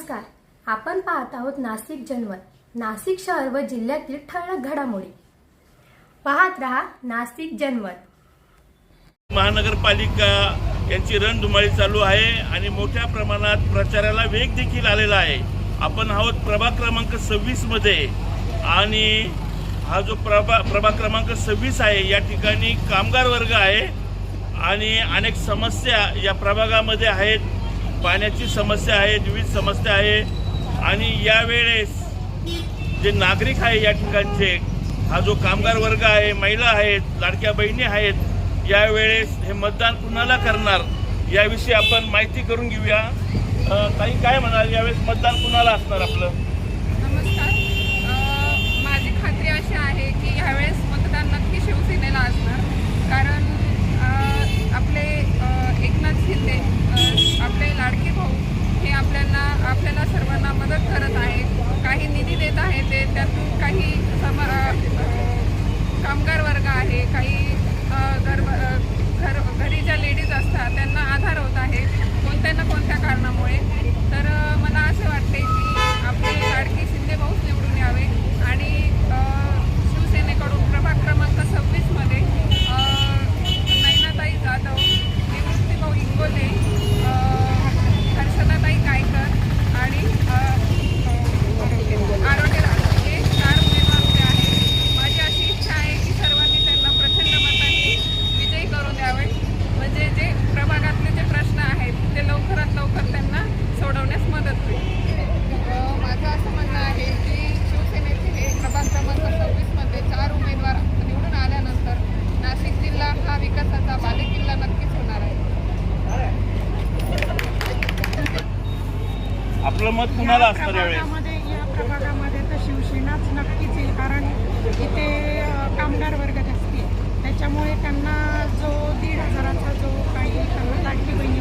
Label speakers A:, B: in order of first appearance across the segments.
A: नमस्कार. आपण पाहत आहोत नाशिक जनमत, नाशिक शहर व जिल्ह्यातील ठळक घडामोडी. पाहत रहा नाशिक जनमत.
B: महानगरपालिका यांची रणधुमाळी चालू आहे आणि मोठ्या प्रमाणात प्रचाराला वेग देखील आलेला आहे. आपण आहोत प्रभाग क्रमांक 26 मध्ये आणि हा जो प्रभाग क्रमांक 26 आहे या ठिकाणी कामगार वर्ग आहे आणि अनेक समस्या या प्रभागामध्ये आहेत. पाण्याची समस्या आहे, विविध समस्या आहे आणि यावेळेस जे नागरिक आहे या ठिकाणचे, हा जो कामगार वर्ग आहे, महिला आहेत, लाडक्या बहिणी आहेत, यावेळेस हे मतदान कुणाला करणार याविषयी आपण माहिती करून घेऊया. ताई काय म्हणाल, यावेळेस मतदान कुणाला असणार आपलं?
C: नमस्कार. माझी खात्री अशी आहे की यावेळेस मतदान नक्की शिवसेनेला असणार. कारण आपले एकनाथ शिंदे, आपले लाडके भाऊ हे आपल्याला सर्वांना मदत करत आहेत. काही निधी देत आहे, ते त्यातून काही कामगार वर्ग आहे, काही घरी ज्या लेडीज असतात त्यांना आधार होत आहे कोणत्या ना कोणत्या कारणामुळे. तर मला असे वाटते की आपले लाडके शिंदे भाऊच निवडून यावे आणि शिवसेनेकडून प्रभाग क्रमांक 26 मध्ये नैनाताई जाधव, निवृत्तीभाऊ इंगोले, हर्षदाताई गायकर आणि आरोग्य हे 4 उमेदवार उभे आहेत. माझी अशी इच्छा आहे की सर्वांनी त्यांना प्रचंड मतांनी विजयी करून द्यावे, म्हणजे जे प्रभागातले जे प्रश्न आहेत ते लवकरात लवकर त्यांना सोडवण्यास मदत होईल. माझं असं म्हणणं आहे की शिवसेनेचे हे प्रभाग क्रमांक 26 मध्ये 4 उमेदवार निवडून आल्यानंतर नाशिक जिल्हा हा विकासाचा बालेकिल्ला नक्कीच होणार आहे.
B: आपलं मत कुणाला असणार यावेळेस?
D: या प्रभागामध्ये तर शिवसेनाच नक्कीच येईल. कारण इथे कामगार वर्ग जास्त आहे, त्याच्यामुळे त्यांना जो 1,500चा जो काही त्यांना लाडकी बहिणी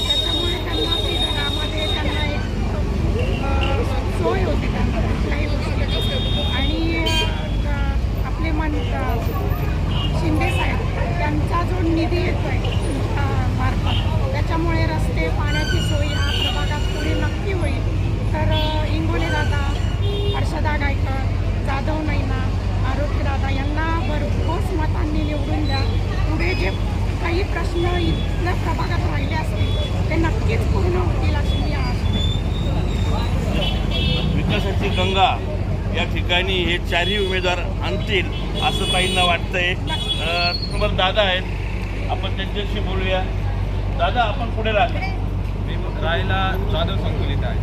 D: त्याच्यामुळे त्यांना ते घरामध्ये त्यांना एक सोय होते त्यांना कुठल्याही गोष्टी. आणि आपले शिंदे साहेब त्यांचा जो निधी येतो आहे मार्फत, त्याच्यामुळे रस्ते, पाण्याची सोय ह्या प्रभागात पुढे नक्की होईल. तर इंगोले दादा, हर्षदा गायकर, जाधव नैना, आरोग्य दादा यांना भरघोस मतांनी निवडून द्या. पुढे जे काही प्रश्न इथल्या प्रभागात राहिले असतील ते नक्कीच पूर्ण होतील अशी मी आशा.
B: विकासाची गंगा या ठिकाणी हे 4ही उमेदवार आणतील असं ताईंना वाटतंय. तुम्हाला दादा आहेत, आपण त्यांच्याशी बोलूया. दादा, आपण पुढे राहिले?
E: मी राहायला जाधव संकुलित आहे.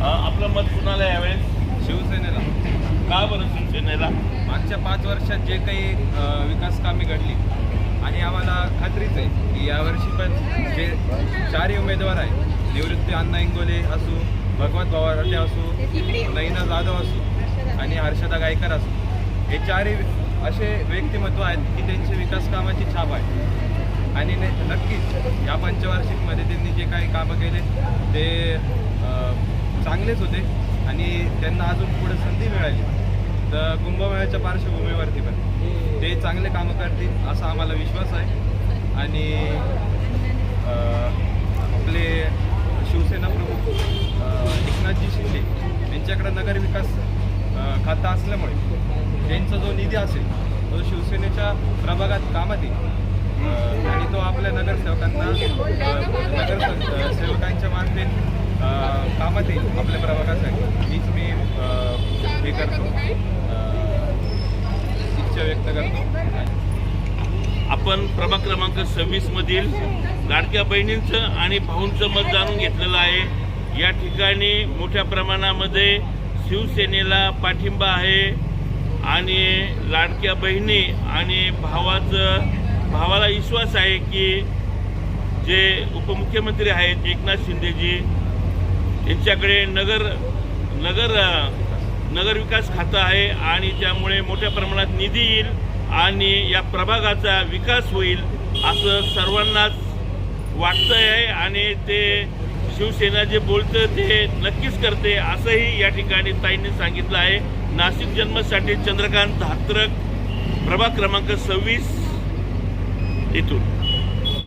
B: आपलं मत कुणाला यावेळेस?
E: शिवसेनेला.
B: का बरं शिवसेनेला?
E: मागच्या 5 वर्षात जे काही विकास कामे घडली आणि आम्हाला खात्रीच आहे की यावर्षी पण जे 4ही उमेदवार आहे, निवृत्ती अण्णा इंगोले असू, भगवत भावारटे असू, नैना जाधव असू आणि हर्षदा गायकर असू, हे 4ही असे व्यक्तिमत्व आहेत की त्यांची विकास कामाची छाप आहे. आणि नक्कीच या पंचवार्षिकमध्ये त्यांनी जे काही कामं केले ते चांगलेच होते आणि त्यांना अजून पुढे संधी मिळाली तर कुंभमेळ्याच्या पार्श्वभूमीवरती पण ते चांगले कामं करतील असा आम्हाला विश्वास आहे. आणि आपले शिवसेना प्रमुख एकनाथजी शिंदे यांच्याकडे नगर विकास खातं असल्यामुळे त्यांचा जो निधी असेल तो शिवसेनेच्या प्रभागात कामात येईल आणि तो आपल्या नगरसेवकांच्या मार्फत कामात येईल आपल्या प्रभागासाठी. हीच मी हे करतो, इच्छा व्यक्त करतो.
B: आपण प्रभाग क्रमांक 26 मधील लाडक्या बहिणींचं आणि भाऊंचं मत जाणून घेतलेलं आहे. या ठिकाणी मोठ्या प्रमाणामध्ये शिवसेनेला पाठिंबा आहे आणि लाडक्या बहिणी आणि भावाला विश्वास आहे की जे उपमुख्यमंत्री आहेत एकनाथ शिंदेजी यांच्याकडे नगर विकास खातं आहे आणि त्यामुळे मोठ्या प्रमाणात निधी येईल आणि या प्रभागाचा विकास होईल असं सर्वांनाच वाटतं आहे आणि ते शिवसेना जे बोलतं ते नक्कीच करते असंही या ठिकाणी ताईंनी सांगितलं आहे. नाशिक जन्मसाठी चंद्रकांत हात्रक, प्रभाग क्रमांक 26 इथून.